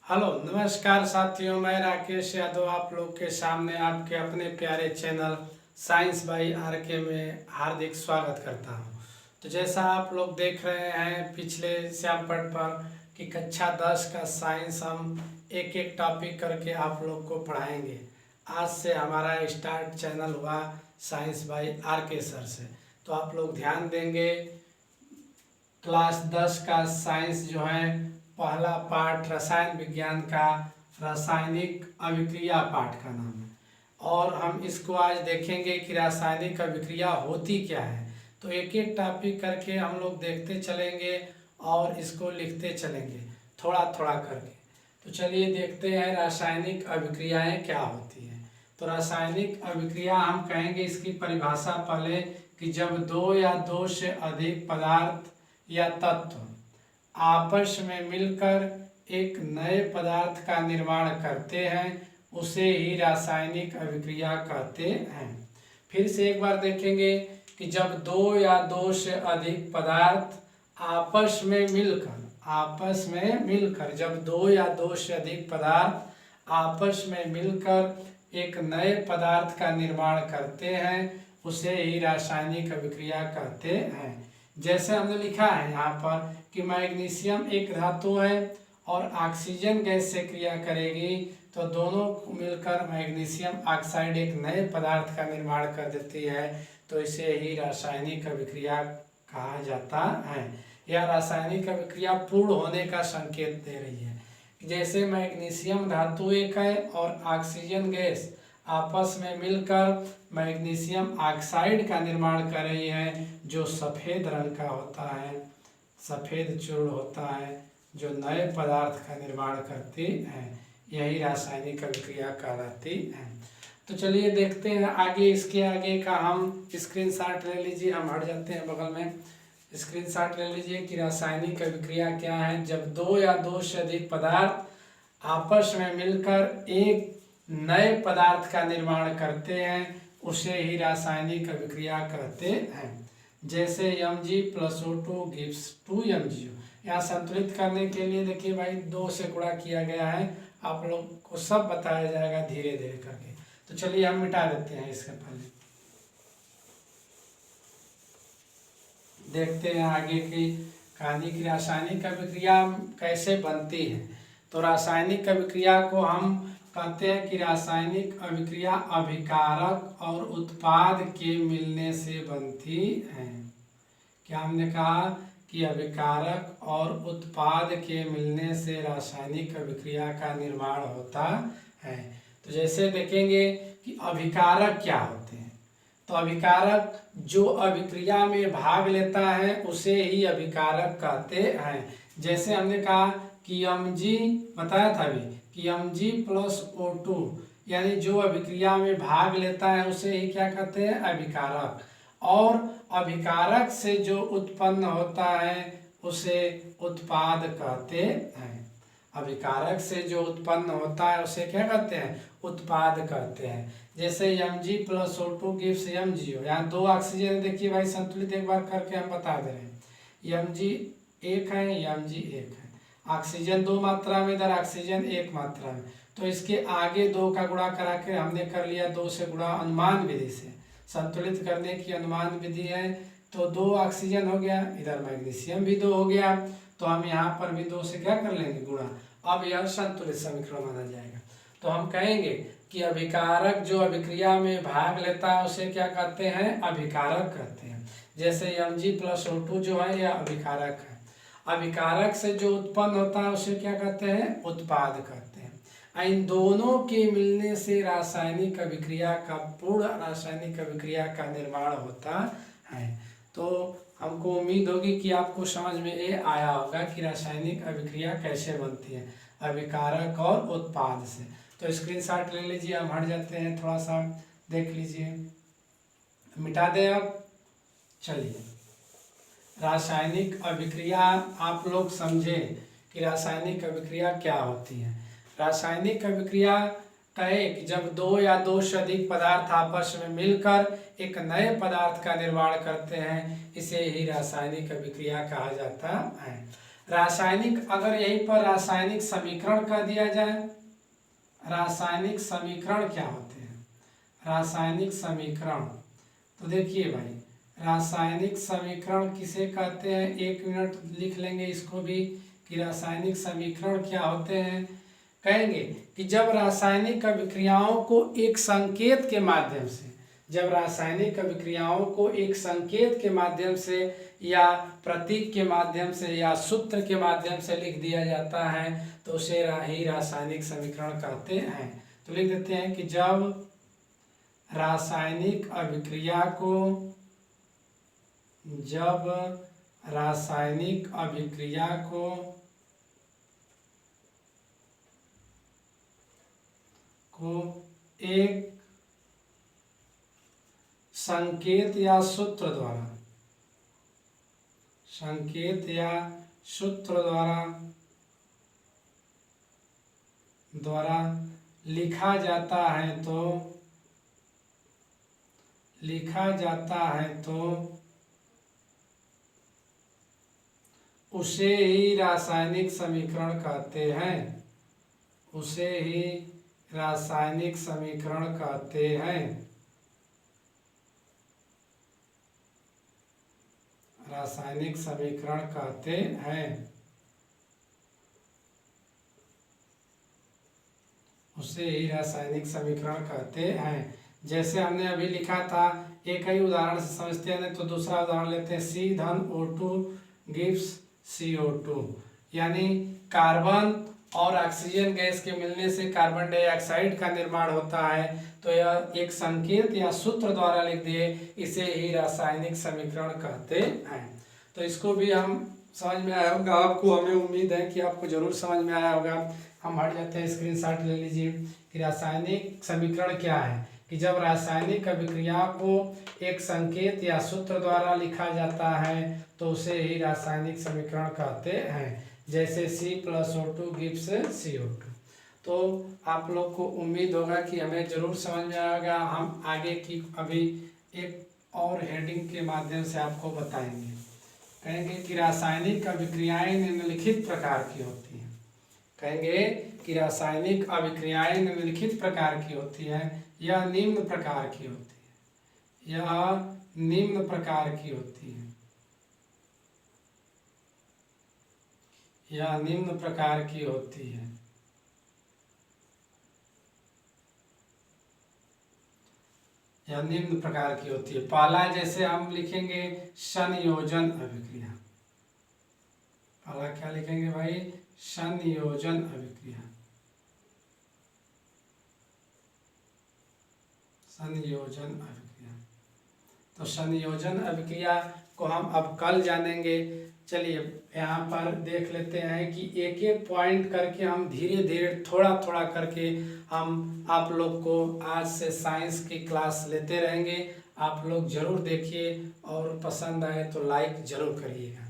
Hello नमस्कार साथियों, मैं राकेश यादव आप लोग के सामने आपके अपने प्यारे चैनल साइंस बाई आर के में हार्दिक स्वागत करता हूं। तो जैसा आप लोग देख रहे हैं पिछले श्यामपट पर कि कक्षा 10 का साइंस हम एक एक टॉपिक करके आप लोग को पढ़ाएंगे। आज से हमारा स्टार्ट चैनल हुआ साइंस बाई आर के सर से, तो आप लोग ध्यान देंगे। क्लास 10 का साइंस जो है पहला पाठ रसायन विज्ञान का रासायनिक अभिक्रिया पाठ का नाम है, और हम इसको आज देखेंगे कि रासायनिक अभिक्रिया होती क्या है। तो एक एक टॉपिक करके हम लोग देखते चलेंगे और इसको लिखते चलेंगे थोड़ा थोड़ा करके। तो चलिए देखते हैं रासायनिक अभिक्रियाएं क्या होती हैं। तो रासायनिक अभिक्रिया हम कहेंगे, इसकी परिभाषा पहले कि जब दो या दो से अधिक पदार्थ या तत्व आपस में मिलकर एक नए पदार्थ का निर्माण करते हैं उसे ही रासायनिक अभिक्रिया कहते हैं। फिर से एक बार देखेंगे कि जब दो या दो से अधिक पदार्थ आपस में मिलकर जब दो या दो से अधिक पदार्थ आपस में मिलकर एक नए पदार्थ का निर्माण करते हैं उसे ही रासायनिक अभिक्रिया कहते हैं। जैसे हमने लिखा है यहाँ पर कि मैग्नीशियम एक धातु है और ऑक्सीजन गैस से क्रिया करेगी तो दोनों मिलकर मैग्नीशियम ऑक्साइड एक नए पदार्थ का निर्माण कर देती है, तो इसे ही रासायनिक अभिक्रिया कहा जाता है। यह रासायनिक अभिक्रिया पूर्ण होने का संकेत दे रही है। जैसे मैग्नीशियम धातु एक है और ऑक्सीजन गैस आपस में मिलकर मैग्नीशियम ऑक्साइड का निर्माण कर रही है जो सफ़ेद रंग का होता है, सफ़ेद चूर्ण होता है, जो नए पदार्थ का निर्माण करती है। यही रासायनिक अभिक्रिया कहलाती है। तो चलिए देखते हैं आगे। इसके आगे का हम स्क्रीनशॉट ले लीजिए, हम हट जाते हैं बगल में। स्क्रीनशॉट ले लीजिए कि रासायनिक अभिक्रिया क्या है। जब दो या दो से अधिक पदार्थ आपस में मिलकर एक नए पदार्थ का निर्माण करते हैं उसे ही रासायनिक अभिक्रिया कहते हैं। जैसे Mg + O2 gives 2MgO। यहाँ संतुलित करने के लिए देखिए भाई 2 से गुणा किया गया है, आप लोग को सब बताया जाएगा धीरे धीरे करके। तो चलिए हम मिटा देते हैं इसके पहले, देखते हैं आगे की कहानी की रासायनिक अभिक्रिया कैसे बनती है। तो रासायनिक अभिक्रिया को हम कहते हैं कि रासायनिक अभिक्रिया अभिकारक और उत्पाद के मिलने से बनती है। क्या हमने कहा कि अभिकारक और उत्पाद के मिलने से रासायनिक अभिक्रिया का निर्माण होता है। तो जैसे देखेंगे कि अभिकारक क्या होते हैं। तो अभिकारक जो अभिक्रिया में भाग लेता है उसे ही अभिकारक कहते हैं। जैसे हमने कहा कि Mg बताया था अभी कि Mg + O2 यानी जो अभिक्रिया में भाग लेता है उसे ही क्या कहते हैं, अभिकारक। और अभिकारक से जो उत्पन्न होता है उसे उत्पाद कहते हैं। अभिकारक से जो उत्पन्न होता है उसे क्या कहते हैं, उत्पाद कहते हैं। जैसे Mg + O2 gives MgO। यहाँ दो ऑक्सीजन देखिए भाई संतुलित एक बार करके हम बता दे रहे हैं। Mg एक है, Mg एक है, ऑक्सीजन दो मात्रा में, इधर ऑक्सीजन एक मात्रा में, तो इसके आगे दो का गुणा करा के हमने कर लिया 2 से गुणा अनुमान विधि से। संतुलित करने की अनुमान विधि है तो 2 ऑक्सीजन हो गया, इधर मैग्नीशियम भी 2 हो गया, तो हम यहाँ पर भी 2 से क्या कर लेंगे, गुणा। अब यह संतुलित समीकरण माना जाएगा। तो हम कहेंगे कि अभिकारक जो अभिक्रिया में भाग लेता है उसे क्या कहते हैं, अभिकारक कहते हैं। जैसे Mg + O2 जो है यह अभिकारक है। अभिकारक से जो उत्पन्न होता है उसे क्या कहते हैं, उत्पाद कहते हैं। इन दोनों के मिलने से रासायनिक अभिक्रिया का पूर्ण रासायनिक अभिक्रिया का निर्माण होता है। तो हमको उम्मीद होगी कि आपको समझ में ये आया होगा कि रासायनिक अभिक्रिया कैसे बनती है, अभिकारक और उत्पाद से। तो स्क्रीनशॉट ले लीजिए, हम हट जाते हैं, थोड़ा सा देख लीजिए, मिटा दें अब। चलिए रासायनिक अभिक्रिया आप लोग समझें कि रासायनिक अभिक्रिया क्या होती है। रासायनिक अभिक्रिया कहे कि जब दो या दो से अधिक पदार्थ आपस में मिलकर एक नए पदार्थ का निर्माण करते हैं इसे ही रासायनिक अभिक्रिया कहा जाता है। रासायनिक, अगर यहीं पर रासायनिक समीकरण कह दिया जाए, रासायनिक समीकरण क्या होते हैं, रासायनिक समीकरण, तो देखिए भाई रासायनिक समीकरण किसे कहते हैं, 1 मिनट लिख लेंगे इसको भी कि रासायनिक समीकरण क्या होते हैं। कहेंगे कि जब रासायनिक अभिक्रियाओं को एक संकेत के माध्यम से, जब रासायनिक अभिक्रियाओं को एक संकेत के माध्यम से या प्रतीक के माध्यम से या सूत्र के माध्यम से लिख दिया जाता है तो उसे ही रासायनिक समीकरण कहते हैं। तो लिख देते हैं कि जब रासायनिक अभिक्रिया को, जब रासायनिक अभिक्रिया को एक संकेत या सूत्र द्वारा, संकेत या सूत्र द्वारा लिखा जाता है तो, लिखा जाता है तो उसे ही रासायनिक समीकरण कहते हैं, उसे ही रासायनिक समीकरण कहते हैं, रासायनिक समीकरण कहते हैं, उसे ही रासायनिक समीकरण कहते हैं। जैसे हमने अभी लिखा था, एक ही उदाहरण से समझते हैं, तो दूसरा उदाहरण लेते हैं, C(O2) गिव्स CO2, यानी कार्बन और ऑक्सीजन गैस के मिलने से कार्बन डाइऑक्साइड का निर्माण होता है। तो यह एक संकेत या सूत्र द्वारा लिख दिए, इसे ही रासायनिक समीकरण कहते हैं। तो इसको भी हम समझ में आया होगा आपको, हमें उम्मीद है कि आपको जरूर समझ में आया होगा। हम हट जाते हैं, स्क्रीनशॉट ले लीजिए कि रासायनिक समीकरण क्या है, कि जब रासायनिक अभिक्रिया को एक संकेत या सूत्र द्वारा लिखा जाता है तो उसे ही रासायनिक समीकरण कहते हैं। जैसे C+O2 गिव्स CO2। तो आप लोग को उम्मीद होगा कि हमें जरूर समझ में आएगा। हम आगे की अभी एक और हेडिंग के माध्यम से आपको बताएंगे। कहेंगे कि रासायनिक अभिक्रियाएं निम्नलिखित प्रकार की होती हैं, कहेंगे कि रासायनिक अभिक्रियाएं निम्नलिखित प्रकार की होती हैं, यह निम्न प्रकार की होती है, यह निम्न प्रकार की होती है, यह निम्न प्रकार की होती है। यह निम्न प्रकार की होती है। पहला जैसे हम लिखेंगे संयोजन अभिक्रिया, पहला क्या लिखेंगे भाई, संयोजन अभिक्रिया, संयोजन अभिक्रिया। तो संयोजन अभिक्रिया को हम अब कल जानेंगे। चलिए यहाँ पर देख लेते हैं कि एक एक पॉइंट करके हम धीरे धीरे थोड़ा थोड़ा करके हम आप लोग को आज से साइंस की क्लास लेते रहेंगे। आप लोग जरूर देखिए और पसंद आए तो लाइक जरूर करिएगा।